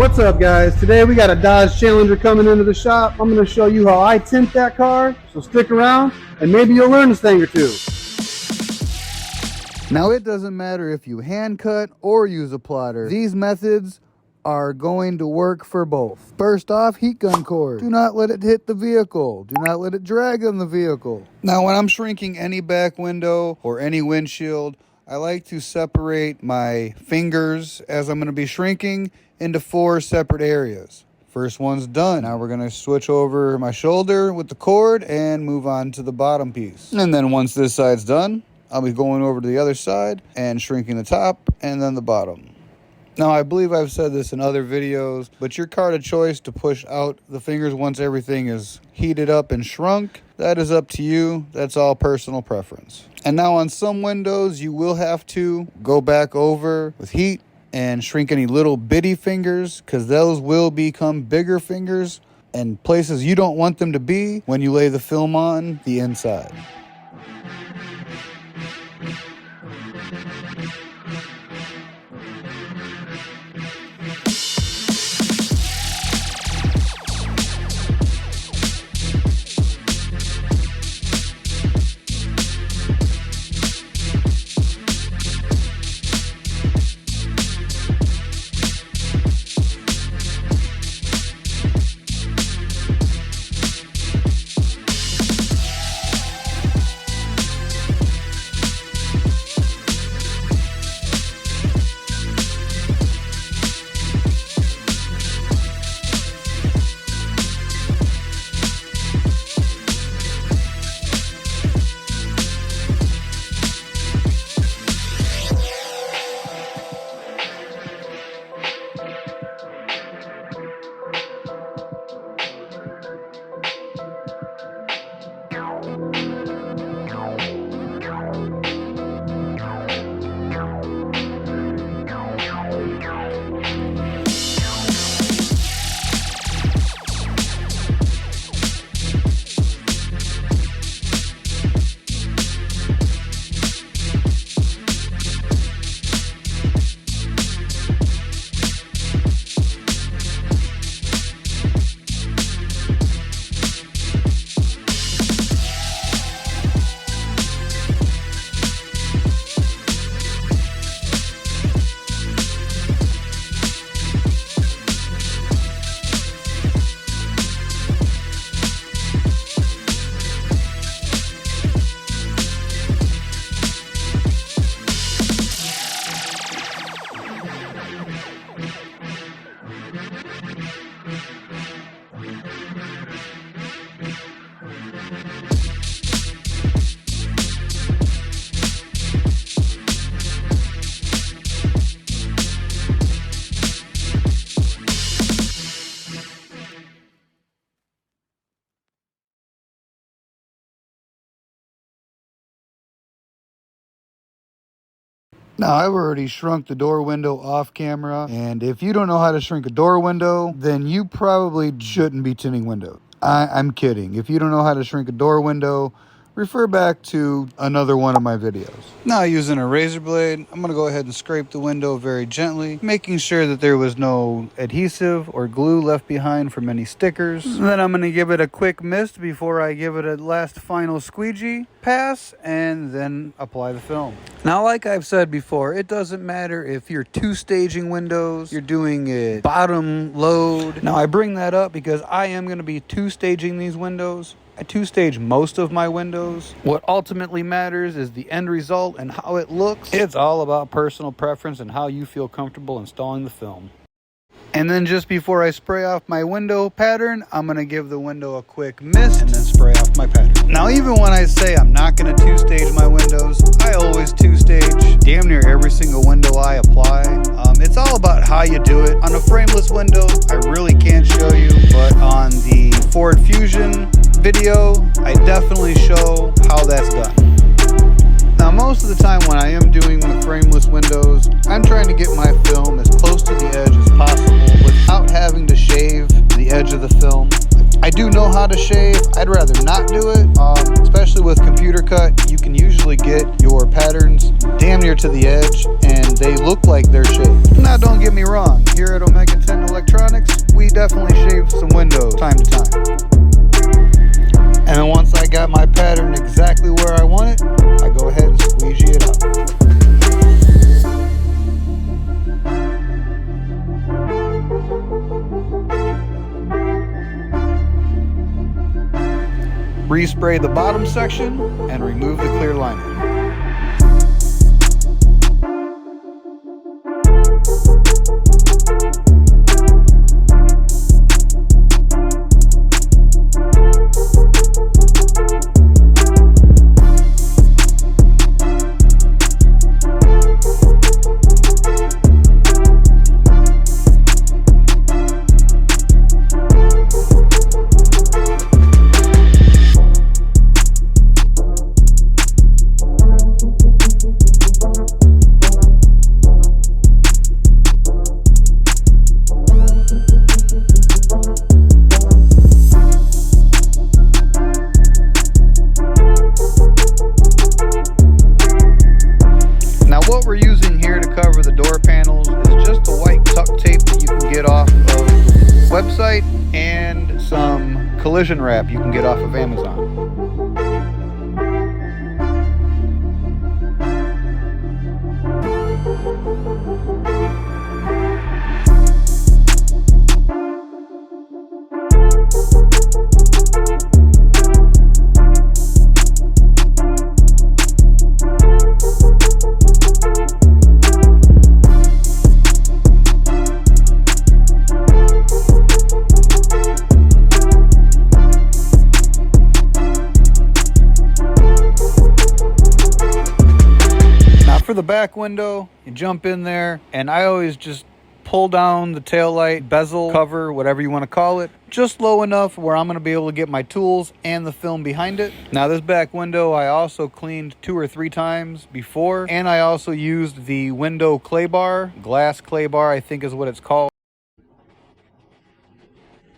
What's up, guys? Today we got a Dodge Challenger coming into the shop. I'm going to show you how I tint that car, so stick around and maybe you'll learn a thing or two. Now, it doesn't matter if you hand cut or use a plotter. These methods are going to work for both. First off, heat gun cord. Do not let it hit the vehicle. Do not let it drag on the vehicle. Now, when I'm shrinking any back window or any windshield, I like to separate my fingers as I'm going to be shrinking into 4 separate areas. First one's done. Now we're going to switch over my shoulder with the cord and move on to the bottom piece. And then once this side's done, I'll be going over to the other side and shrinking the top and then the bottom. Now, I believe I've said this in other videos, but your card of choice to push out the fingers once everything is heated up and shrunk, that is up to you. That's all personal preference. And now on some windows, you will have to go back over with heat and shrink any little bitty fingers, because those will become bigger fingers and places you don't want them to be when you lay the film on the inside. Now, I've already shrunk the door window off camera, and if you don't know how to shrink a door window, then you probably shouldn't be tinting windows. I'm kidding. If you don't know how to shrink a door window, refer back to another one of my videos. Now, using a razor blade, I'm going to go ahead and scrape the window very gently, making sure that there was no adhesive or glue left behind from any stickers. And then I'm going to give it a quick mist before I give it a last final squeegee pass, and then apply the film. Now, like I've said before, it doesn't matter if you're 2-staging windows, you're doing it bottom load. Now, I bring that up because I am going to be 2-staging these windows. I 2-stage most of my windows. What ultimately matters is the end result and how it looks. It's all about personal preference and how you feel comfortable installing the film. And then just before I spray off my window pattern, I'm going to give the window a quick mist and then spray off my pattern. Now, even when I say I'm not going to 2-stage my windows, I always 2-stage damn near every single window I apply. It's all about how you do it. On a frameless window, I really can't show you, but on the Ford Fusion video, I definitely show how that's done. Now, most of the time when I am doing the frameless windows, I'm trying to get my film as close to the edge as possible without having to shave the edge of the film. I do know how to shave. I'd rather not do it, especially with computer cut. You can usually get your patterns damn near to the edge and they look like they're shaved. Now, don't get me wrong, here at Omega Tint electronics, we definitely shave some windows time to time. And then once I got my pattern exactly where I want it, I go ahead and squeegee it up. Respray the bottom section and remove the clear liner. What we're using here to cover the door panels is just the white tuck tape that you can get off of the website and some collision wrap you can get off of Amazon. For the back window, you jump in there, and I always just pull down the taillight bezel cover, whatever you want to call it, just low enough where I'm going to be able to get my tools and the film behind it. Now this back window I also cleaned 2 or 3 times before, and I also used the window clay bar, glass clay bar I think is what it's called.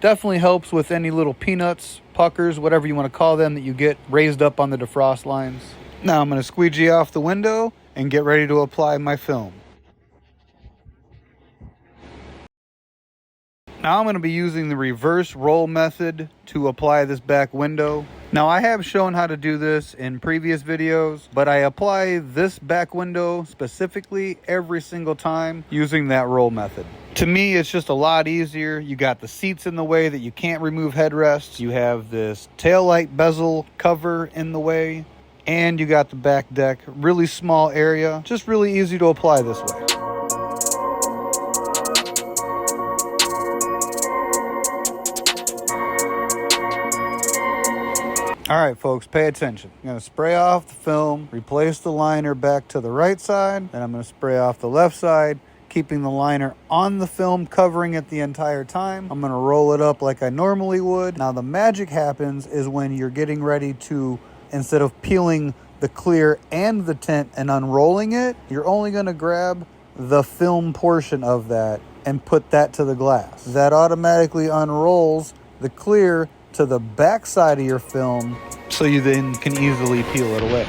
Definitely helps with any little peanuts, puckers, whatever you want to call them that you get raised up on the defrost lines. Now I'm going to squeegee off the window and get ready to apply my film. Now I'm going to be using the reverse roll method to apply this back window. Now I have shown how to do this in previous videos, but I apply this back window specifically every single time using that roll method. To me, it's just a lot easier. You got the seats in the way that you can't remove headrests. You have this taillight bezel cover in the way. And you got the back deck, really small area, just really easy to apply this way. All right, folks, pay attention. I'm gonna spray off the film, replace the liner back to the right side, then I'm gonna spray off the left side, keeping the liner on the film, covering it the entire time. I'm gonna roll it up like I normally would. Now the magic happens is when you're getting ready to, instead of peeling the clear and the tint and unrolling it, you're only going to grab the film portion of that and put that to the glass. That automatically unrolls the clear to the back side of your film, so you then can easily peel it away.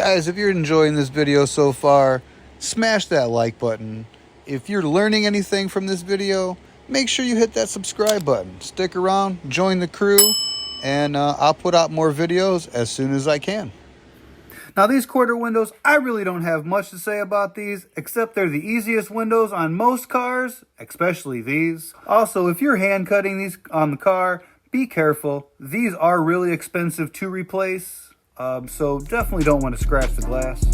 Guys, if you're enjoying this video so far, smash that like button. If you're learning anything from this video, make sure you hit that subscribe button. Stick around, join the crew, and I'll put out more videos as soon as I can. Now these quarter windows, I really don't have much to say about these, except they're the easiest windows on most cars, especially these. Also, if you're hand cutting these on the car, be careful. These are really expensive to replace, so definitely don't want to scratch the glass.